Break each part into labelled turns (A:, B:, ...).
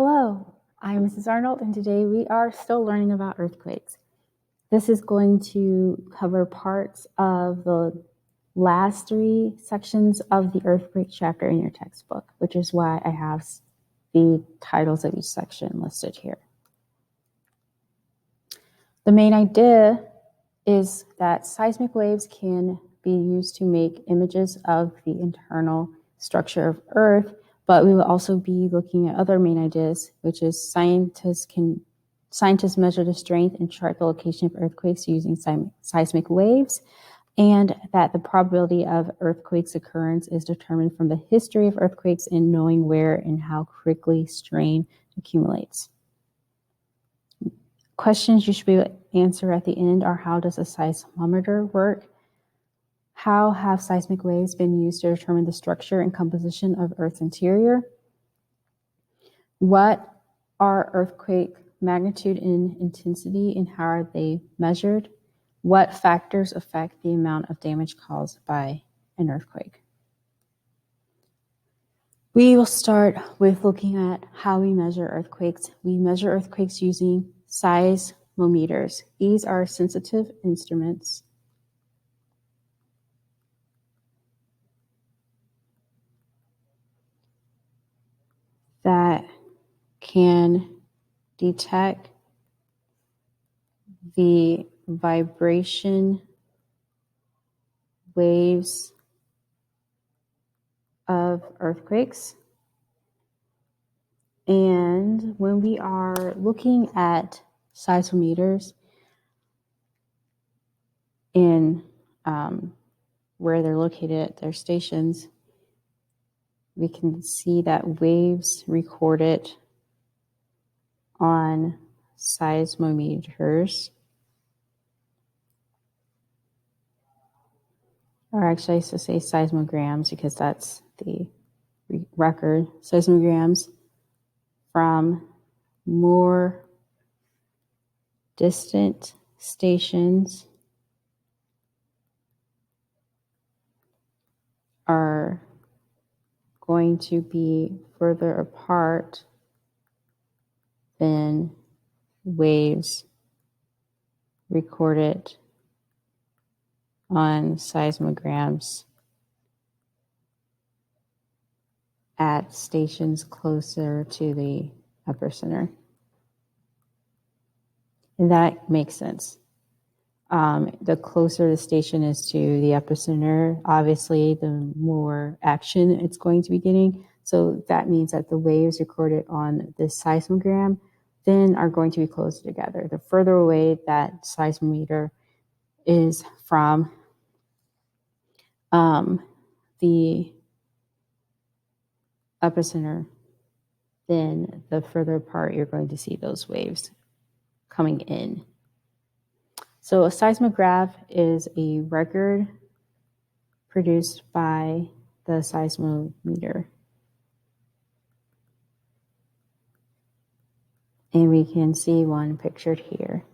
A: Hello, I'm Mrs. Arnold, and today we are still learning about earthquakes. This is going to cover parts of the last 3 sections of the earthquake chapter in your textbook, which is why I have the titles of each section listed here. The main idea is that seismic waves can be used to make images of the internal structure of Earth, but we will also be looking at other main ideas, which is scientists measure the strength and chart the location of earthquakes using seismic waves, and that the probability of earthquakes occurrence is determined from the history of earthquakes and knowing where and how quickly strain accumulates. Questions you should be able to answer at the end are: how does a seismometer work? How have seismic waves been used to determine the structure and composition of Earth's interior? What are earthquake magnitude and intensity, and how are they measured? What factors affect the amount of damage caused by an earthquake? We will start with looking at how we measure earthquakes. We measure earthquakes using seismometers. These are sensitive instruments that can detect the vibration waves of earthquakes. And when we are looking at seismometers in where they're located at their stations, we can see that waves recorded on seismometers, or actually I used to say seismograms because that's the record, seismograms from more distant stations are going to be further apart than waves recorded on seismograms at stations closer to the epicenter. And that makes sense. The closer the station is to the epicenter, obviously, the more action it's going to be getting. So that means that the waves recorded on the seismogram then are going to be closer together. The further away that seismometer is from the epicenter, then the further apart you're going to see those waves coming in. So a seismograph is a record produced by the seismometer. And we can see one pictured here.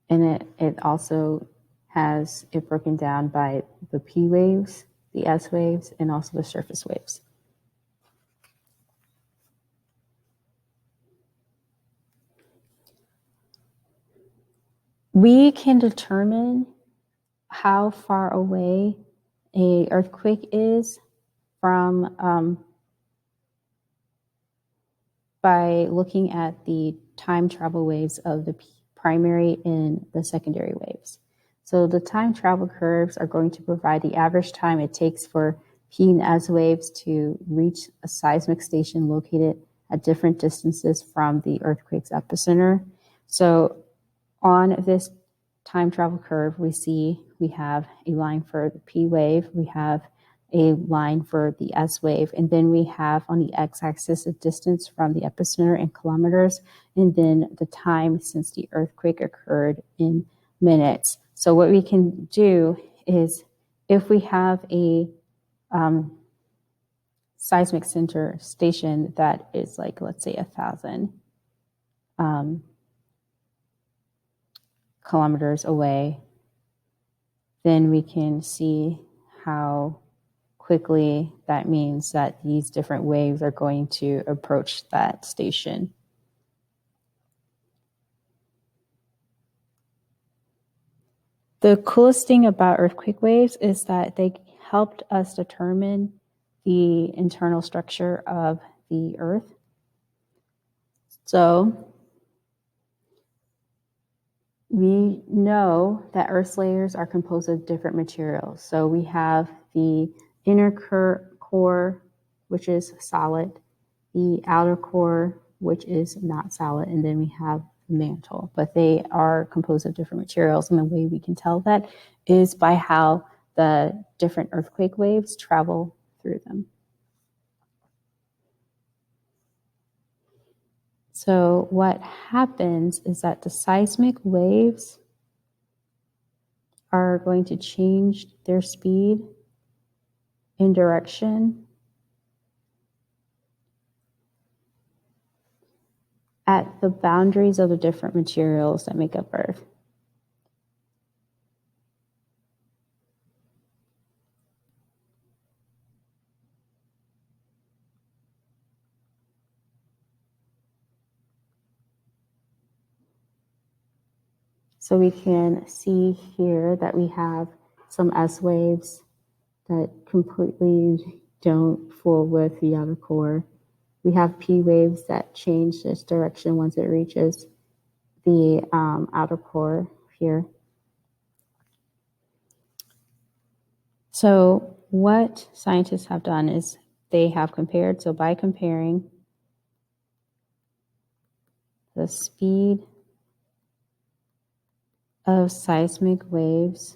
A: And it also has it broken down by the P waves, the S waves, and also the surface waves. We can determine how far away an earthquake is from by looking at the time travel waves of the primary and the secondary waves. So the time travel curves are going to provide the average time it takes for P and S waves to reach a seismic station located at different distances from the earthquake's epicenter. So on this time travel curve, we have a line for the P wave, we have a line for the S wave, and then we have on the x-axis the distance from the epicenter in kilometers, and then the time since the earthquake occurred in minutes. So what we can do is, if we have a seismic center station that is like, let's say, 1,000 kilometers away, then we can see how quickly that means that these different waves are going to approach that station. The coolest thing about earthquake waves is that they helped us determine the internal structure of the Earth. So we know that Earth's layers are composed of different materials. So we have the inner core, which is solid, the outer core, which is not solid, and then we have the mantle. But they are composed of different materials, and the way we can tell that is by how the different earthquake waves travel through them. So what happens is that the seismic waves are going to change their speed and direction at the boundaries of the different materials that make up Earth. So we can see here that we have some S waves that completely don't fool with the outer core. We have P waves that change its direction once it reaches the outer core here. So what scientists have done is they have compared, so by comparing the speed of seismic waves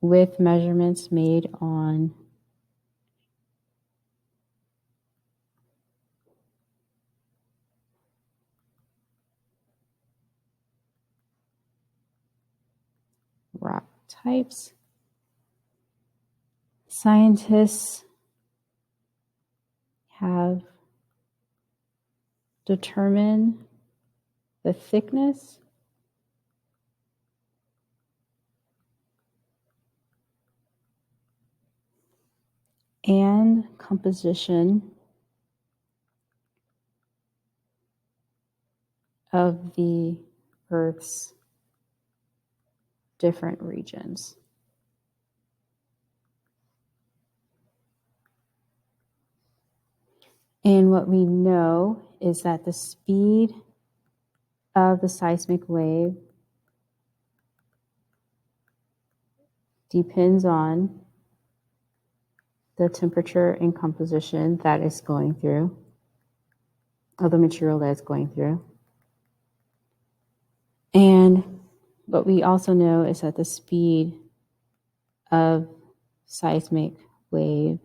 A: with measurements made on rock types, scientists have determined the thickness and composition of the Earth's different regions. And what we know is that the speed of the seismic wave depends on the temperature and composition that is going through, of the material that is going through. And what we also know is that the speed of seismic wave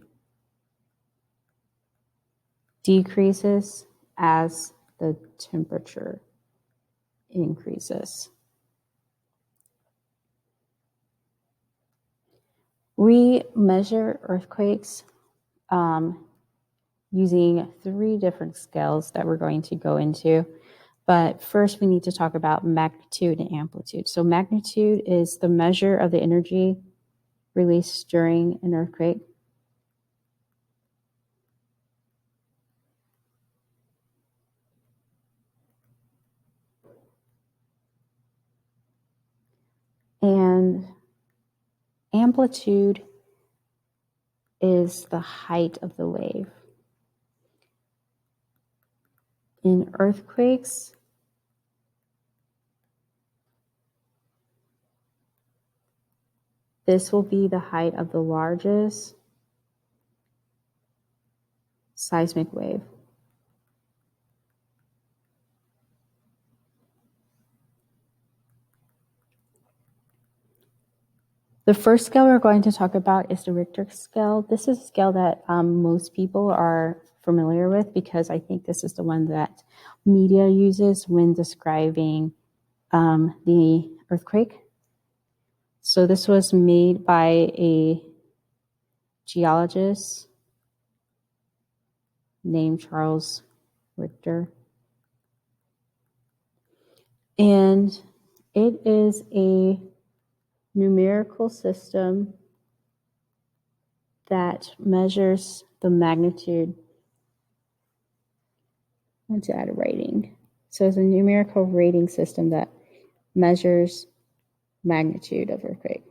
A: decreases as the temperature increases. We measure earthquakes using 3 different scales that we're going to go into. But first, we need to talk about magnitude and amplitude. So magnitude is the measure of the energy released during an earthquake. And amplitude is the height of the wave. In earthquakes, this will be the height of the largest seismic wave. The first scale we're going to talk about is the Richter scale. This is a scale that most people are familiar with because I think this is the one that media uses when describing the earthquake. So this was made by a geologist named Charles Richter. And it is a numerical system that measures the magnitude. I want to add a rating. So it's a numerical rating system that measures magnitude of earthquake.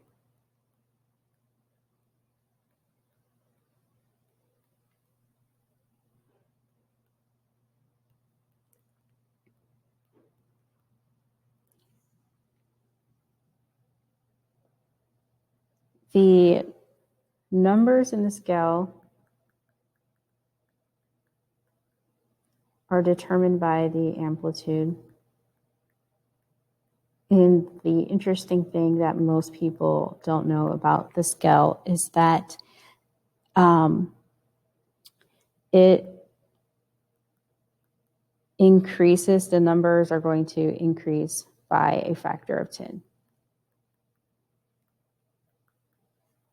A: The numbers in the scale are determined by the amplitude. And the interesting thing that most people don't know about the scale is that it increases, the numbers are going to increase by a factor of 10.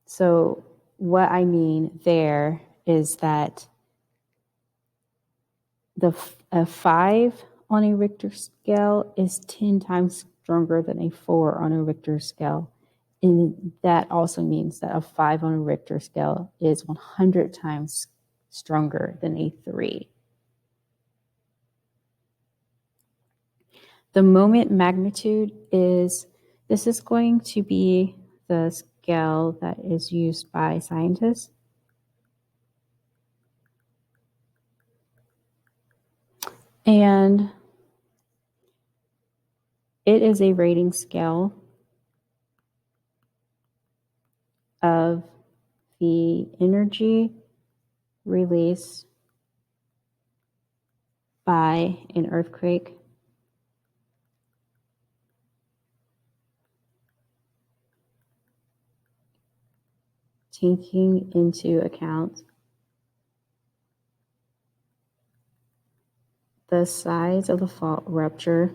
A: So what I mean there is that a 5 on a Richter scale is 10 times stronger than a 4 on a Richter scale. And that also means that a 5 on a Richter scale is 100 times stronger than a 3. The moment magnitude is, this is going to be the scale that is used by scientists. And it is a rating scale of the energy released by an earthquake taking into account the size of the fault rupture,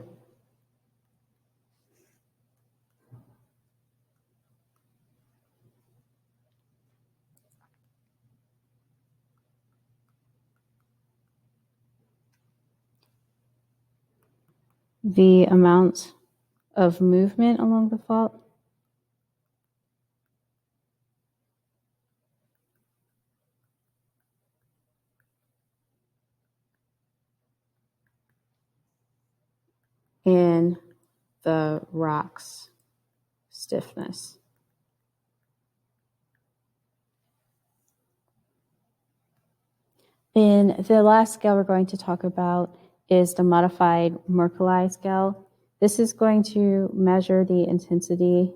A: the amount of movement along the fault, and the rock's stiffness. And the last scale we're going to talk about is the modified Mercalli scale. This is going to measure the intensity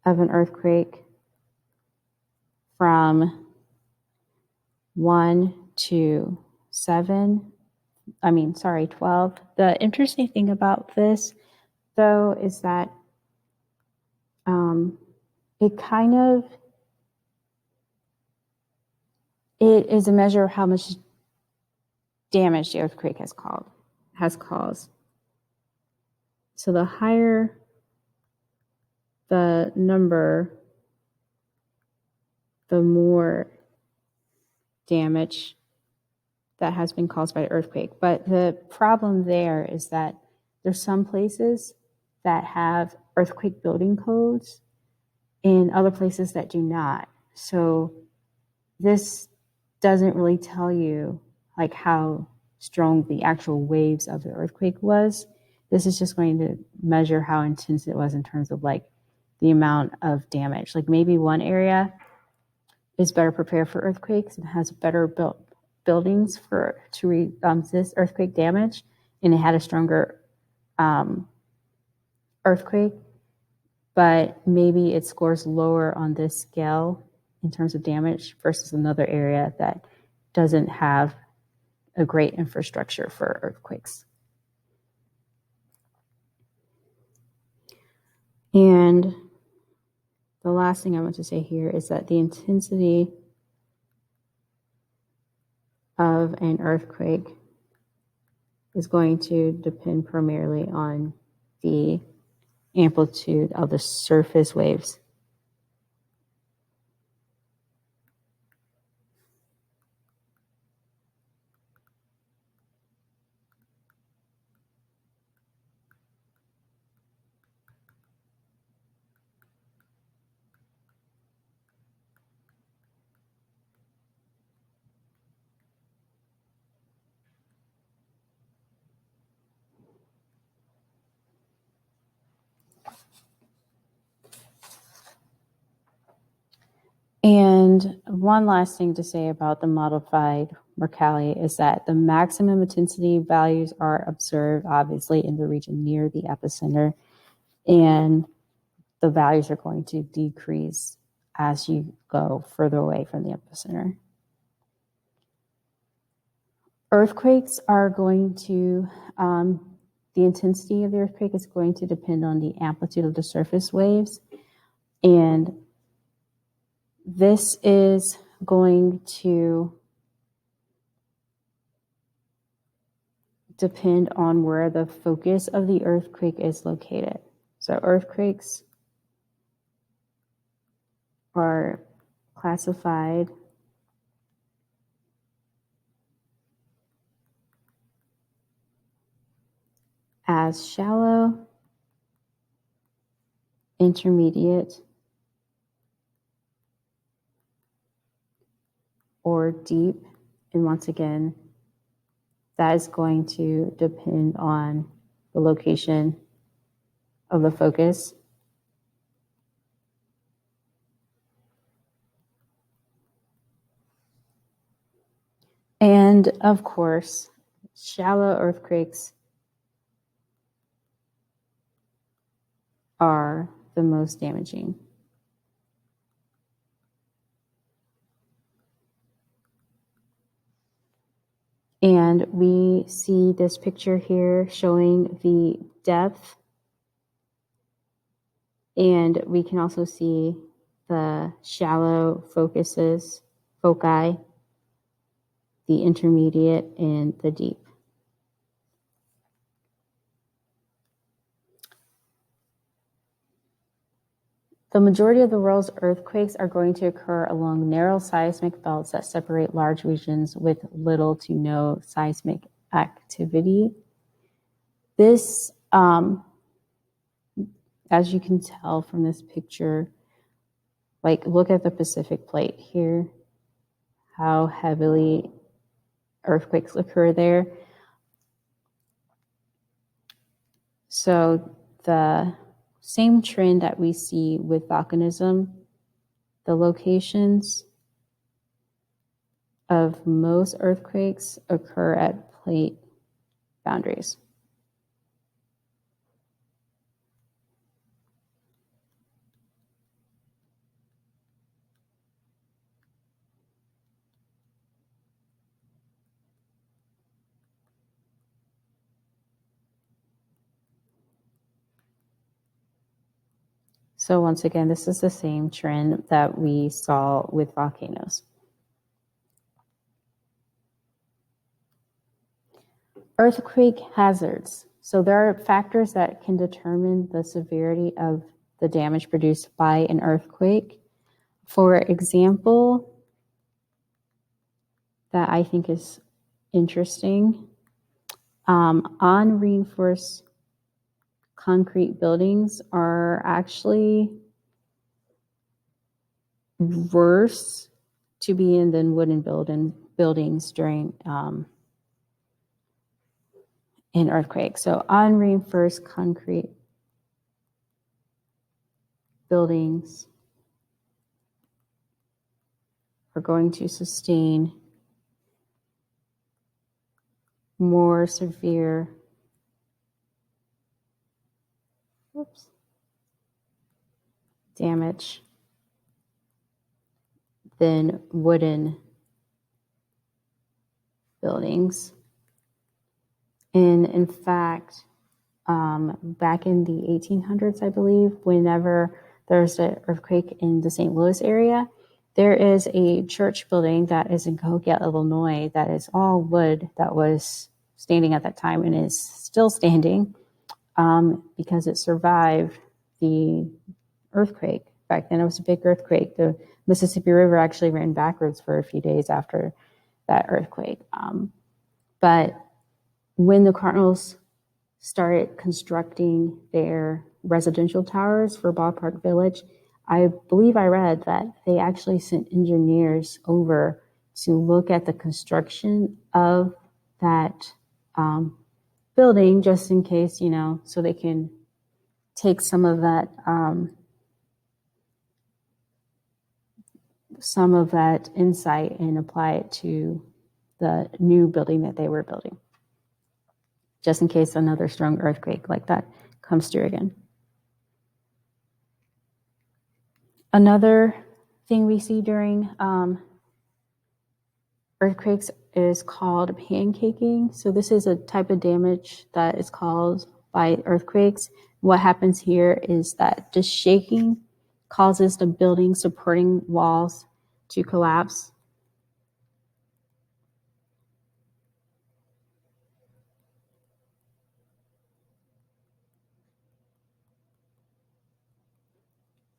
A: of an earthquake from 1 to 12. The interesting thing about this, though, is that it is a measure of how much damage the earthquake has caused. So the higher the number, the more damage that has been caused by the earthquake. But the problem there is that there's some places that have earthquake building codes and other places that do not. So this doesn't really tell you like how strong the actual waves of the earthquake was. This is just going to measure how intense it was in terms of like the amount of damage. Like maybe one area is better prepared for earthquakes and has better buildings to resist earthquake damage, and it had a stronger earthquake, but maybe it scores lower on this scale in terms of damage versus another area that doesn't have a great infrastructure for earthquakes. And the last thing I want to say here is that the intensity of an earthquake is going to depend primarily on the amplitude of the surface waves. And one last thing to say about the modified Mercalli is that the maximum intensity values are observed, obviously, in the region near the epicenter, and the values are going to decrease as you go further away from the epicenter. Earthquakes are going to, the intensity of the earthquake is going to depend on the amplitude of the surface waves. And this is going to depend on where the focus of the earthquake is located. So earthquakes are classified as shallow, intermediate, or deep. And once again, that is going to depend on the location of the focus. And of course, shallow earthquakes are the most damaging. And we see this picture here showing the depth. And we can also see the shallow foci, the intermediate, and the deep. The majority of the world's earthquakes are going to occur along narrow seismic belts that separate large regions with little to no seismic activity. This, as you can tell from this picture, like look at the Pacific Plate here, how heavily earthquakes occur there. So the same trend that we see with volcanism, the locations of most earthquakes occur at plate boundaries. So once again, this is the same trend that we saw with volcanoes. Earthquake hazards. So there are factors that can determine the severity of the damage produced by an earthquake. For example, that I think is interesting, unreinforced concrete buildings are actually worse to be in than wooden buildings during an earthquake. So unreinforced concrete buildings are going to sustain more severe damage than wooden buildings. And in fact, back in the 1800s, I believe, whenever there's an earthquake in the St. Louis area, there is a church building that is in Cahokia, Illinois, that is all wood that was standing at that time and is still standing because it survived the earthquake. Back then, it was a big earthquake. The Mississippi River actually ran backwards for a few days after that earthquake. But when the Cardinals started constructing their residential towers for Ballpark Village, I believe I read that they actually sent engineers over to look at the construction of that building just in case, so they can take some of that some of that insight and apply it to the new building that they were building, just in case another strong earthquake like that comes through again. Another thing we see during earthquakes is called pancaking. So this is a type of damage that is caused by earthquakes. What happens here is that the shaking causes the building supporting walls to collapse.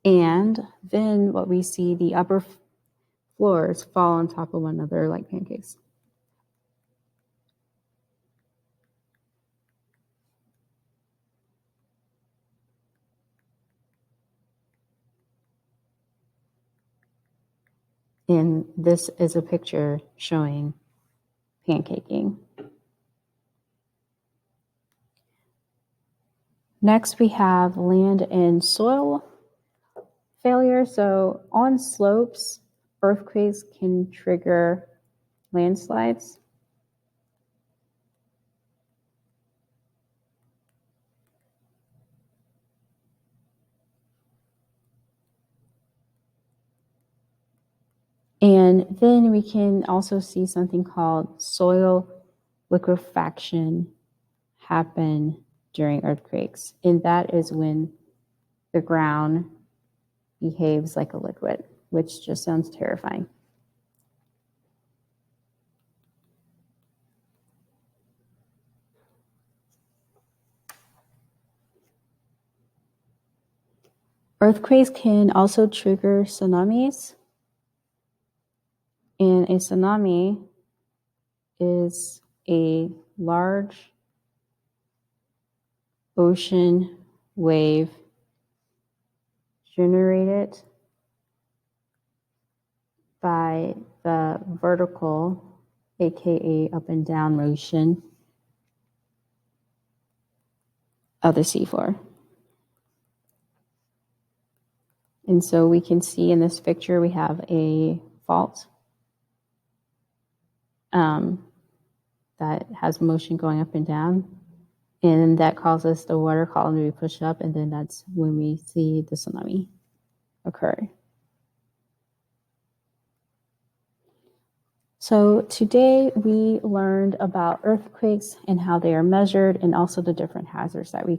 A: And then what we see, the upper floors fall on top of one another like pancakes. And this is a picture showing pancaking. Next, we have land and soil failure. So on slopes, earthquakes can trigger landslides. And then we can also see something called soil liquefaction happen during earthquakes. And that is when the ground behaves like a liquid, which just sounds terrifying. Earthquakes can also trigger tsunamis. And a tsunami is a large ocean wave generated by the vertical, aka up and down motion of the seafloor. And so we can see in this picture, we have a fault that has motion going up and down, and that causes the water column to be pushed up, and then that's when we see the tsunami occur. So today we learned about earthquakes and how they are measured, and also the different hazards that we